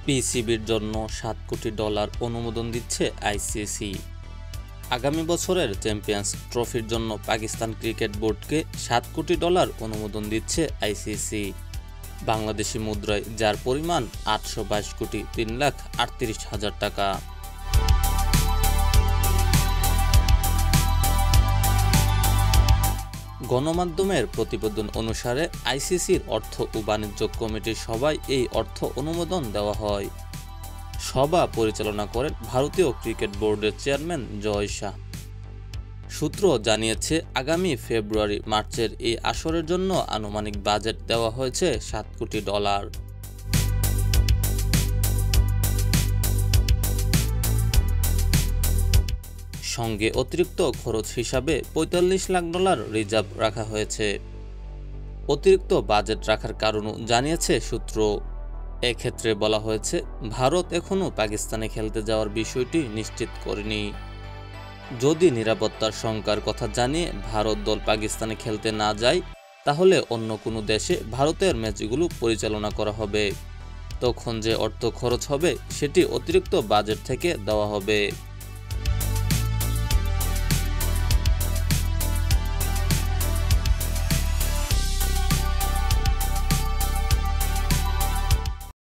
পিসিবির জন্য $7 কোটি অনুমোদন দিচ্ছে আইসিসি। আগামী বছরের চ্যাম্পিয়ন্স ট্রফির জন্য পাকিস্তান ক্রিকেট বোর্ডকে $7 কোটি অনুমোদন দিচ্ছে আইসিসি। বাংলাদেশি মুদ্রায় যার পরিমাণ 822,03,38,000 টাকা। গণমাধ্যমের প্রতিবেদন অনুসারে আইসিসির অর্থ ও বাণিজ্য কমিটির সভায় এই অর্থ অনুমোদন দেওয়া হয়। সভা পরিচালনা করেন ভারতীয় ক্রিকেট বোর্ডের চেয়ারম্যান জয় শাহ। সূত্র জানিয়েছে, আগামী ফেব্রুয়ারি-মার্চের এই আসরের জন্য আনুমানিক বাজেট দেওয়া হয়েছে $7 কোটি। সঙ্গে অতিরিক্ত খরচ হিসাবে $45 লাখ রিজার্ভ রাখা হয়েছে। অতিরিক্ত বাজেট রাখার কারণও জানিয়েছে সূত্র। এক্ষেত্রে বলা হয়েছে, ভারত এখনও পাকিস্তানে খেলতে যাওয়ার বিষয়টি নিশ্চিত করেনি। যদি নিরাপত্তার শঙ্কার কথা জানিয়ে ভারত দল পাকিস্তানে খেলতে না যায়, তাহলে অন্য কোনো দেশে ভারতের ম্যাচগুলো পরিচালনা করা হবে। তখন যে অর্থ খরচ হবে সেটি অতিরিক্ত বাজেট থেকে দেওয়া হবে।